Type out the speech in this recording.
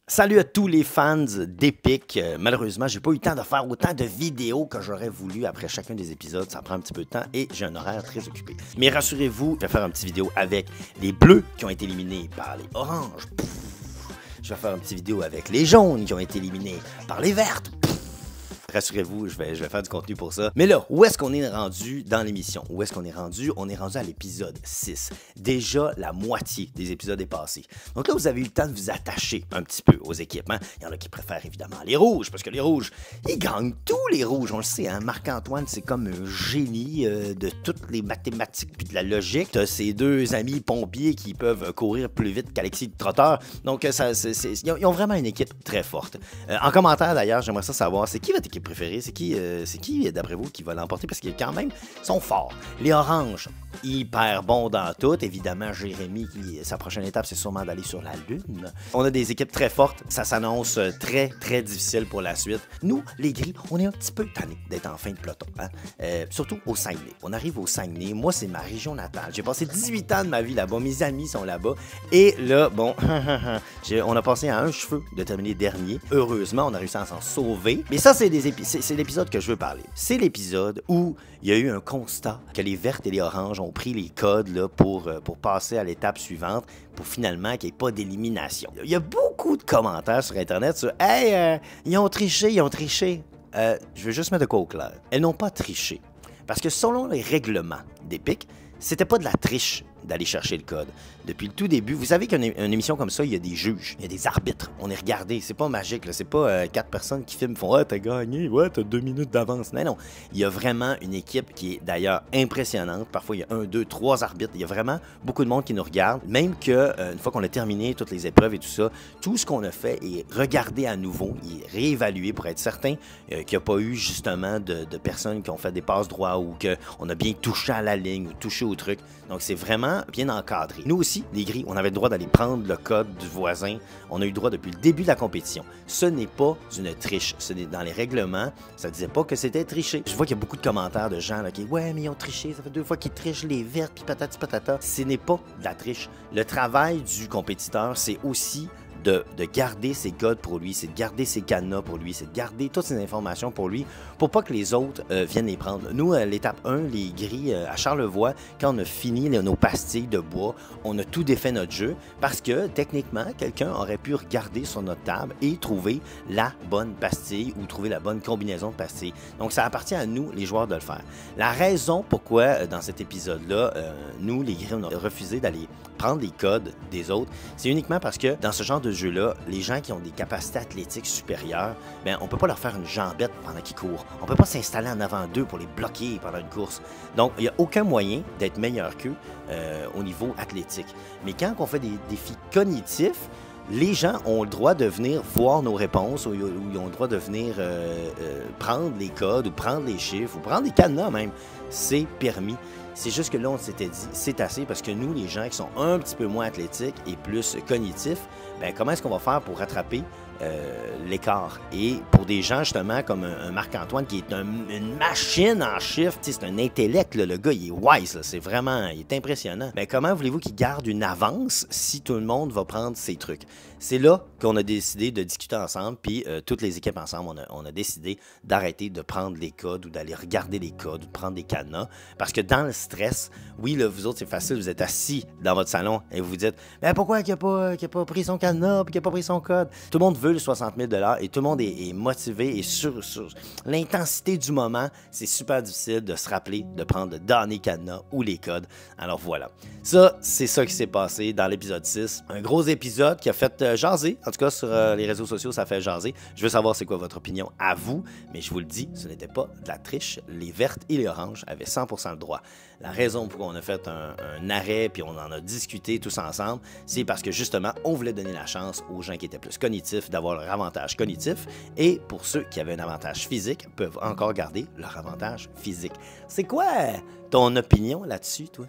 Salut à tous les fans d'Epic. Malheureusement, j'ai pas eu le temps de faire autant de vidéos que j'aurais voulu après chacun des épisodes. Ça prend un petit peu de temps et j'ai un horaire très occupé. Mais rassurez-vous, je vais faire une petite vidéo avec les bleus qui ont été éliminés par les oranges. Je vais faire une petite vidéo avec les jaunes qui ont été éliminés par les vertes. Rassurez-vous, je vais faire du contenu pour ça. Mais là, où est-ce qu'on est rendu dans l'émission? Où est-ce qu'on est rendu? On est rendu à l'épisode 6. Déjà, la moitié des épisodes est passée. Donc là, vous avez eu le temps de vous attacher un petit peu aux équipes. Hein? Il y en a qui préfèrent évidemment les rouges, parce que les rouges, ils gagnent tous les rouges. On le sait, hein? Marc-Antoine, c'est comme un génie de toutes les mathématiques puis de la logique. T'as ces deux amis pompiers qui peuvent courir plus vite qu'Alexis de Trotteur. Donc, ils ont vraiment une équipe très forte. En commentaire, d'ailleurs, j'aimerais ça savoir, c'est qui votre équipe préférée? C'est qui d'après vous, qui va l'emporter? Parce qu'ils quand même sont forts. Les oranges, hyper bons dans tout. Évidemment, Jérémy, sa prochaine étape, c'est sûrement d'aller sur la Lune. On a des équipes très fortes. Ça s'annonce très, très difficile pour la suite. Nous, les gris, on est un petit peu tannés d'être en fin de peloton. Hein? Surtout au Saguenay. On arrive au Saguenay. Moi, c'est ma région natale. J'ai passé 18 ans de ma vie là-bas. Mes amis sont là-bas. Et là, bon, on a passé à un cheveu de terminer dernier. Heureusement, on a réussi à s'en sauver. Mais ça, c'est l'épisode que je veux parler. C'est l'épisode où il y a eu un constat que les vertes et les oranges ont pris les codes là, pour passer à l'étape suivante, pour finalement qu'il n'y ait pas d'élimination. Il y a beaucoup de commentaires sur Internet sur « Hey, ils ont triché, ils ont triché. » Je veux juste mettre de quoi au clair. Elles n'ont pas triché. Parce que selon les règlements d'Epic, c'était pas de la triche d'aller chercher le code. Depuis le tout début, vous savez qu'une émission comme ça, il y a des juges, il y a des arbitres. On est regardé, c'est pas magique, c'est pas 4 personnes qui filment, font « Ah, t'as gagné, ouais, t'as 2 minutes d'avance. » Non, il y a vraiment une équipe qui est d'ailleurs impressionnante. Parfois, il y a 1, 2, 3 arbitres. Il y a vraiment beaucoup de monde qui nous regarde. Même que une fois qu'on a terminé toutes les épreuves et tout ça, tout ce qu'on a fait est regardé à nouveau, il est réévalué pour être certain qu'il n'y a pas eu justement de personnes qui ont fait des passes droits ou qu'on a bien touché à la ligne ou touché au truc. Donc, c'est vraiment bien encadré. Nous aussi, les gris, on avait le droit d'aller prendre le code du voisin. On a eu le droit depuis le début de la compétition. Ce n'est pas une triche. Ce n'est dans les règlements. Ça ne disait pas que c'était triché. Je vois qu'il y a beaucoup de commentaires de gens là, qui disent « Ouais, mais ils ont triché. Ça fait 2 fois qu'ils trichent les vertes, puis patati patata. » Ce n'est pas de la triche. Le travail du compétiteur, c'est aussi de garder ses codes pour lui, c'est de garder ses cadenas pour lui, c'est de garder toutes ces informations pour lui, pour pas que les autres viennent les prendre. Nous, à l'étape 1, les gris, à Charlevoix, quand on a fini nos pastilles de bois, on a tout défait notre jeu, parce que, techniquement, quelqu'un aurait pu regarder sur notre table et trouver la bonne pastille ou trouver la bonne combinaison de pastilles. Donc, ça appartient à nous, les joueurs, de le faire. La raison pourquoi, dans cet épisode-là, nous, les gris, on a refusé d'aller prendre les codes des autres, c'est uniquement parce que, dans ce genre de jeu-là, les gens qui ont des capacités athlétiques supérieures, ben, on peut pas leur faire une jambette pendant qu'ils courent. On peut pas s'installer en avant d'eux pour les bloquer pendant une course. Donc, il n'y a aucun moyen d'être meilleur qu'eux au niveau athlétique. Mais quand on fait des défis cognitifs, les gens ont le droit de venir voir nos réponses ou ils ont le droit de venir prendre les codes ou prendre les chiffres ou prendre les cadenas même. C'est permis. C'est juste que là, on s'était dit, c'est assez parce que nous, les gens qui sont un petit peu moins athlétiques et plus cognitifs, ben, comment est-ce qu'on va faire pour rattraper l'écart? Et pour des gens, justement, comme un Marc-Antoine qui est une machine en chiffres, c'est un intellect, là, le gars, il est wise, c'est vraiment, il est impressionnant. Ben, comment voulez-vous qu'il garde une avance si tout le monde va prendre ses trucs? C'est là qu'on a décidé de discuter ensemble, puis toutes les équipes ensemble, on a décidé d'arrêter de prendre les codes ou d'aller regarder les codes ou de prendre des cadenas, parce que dans le stress, oui, là, vous autres, c'est facile, vous êtes assis dans votre salon et vous vous dites, ben pourquoi qu'il n'a pas pris son cadenas puis qu'il n'a pas pris son code? Tout le monde veut le 60 000 $ et tout le monde est motivé et sur l'intensité du moment, c'est super difficile de se rappeler de prendre le dernier cadenas ou les codes. Alors voilà. Ça, c'est ça qui s'est passé dans l'épisode 6. Un gros épisode qui a fait jaser. En tout cas, sur les réseaux sociaux, ça fait jaser. Je veux savoir c'est quoi votre opinion à vous, mais je vous le dis, ce n'était pas de la triche. Les vertes et les oranges avaient 100% le droit. La raison pour laquelle on a fait un arrêt puis on en a discuté tous ensemble, c'est parce que justement, on voulait donner la chance aux gens qui étaient plus cognitifs d'avoir leur avantage cognitif et pour ceux qui avaient un avantage physique peuvent encore garder leur avantage physique. C'est quoi ton opinion là-dessus, toi?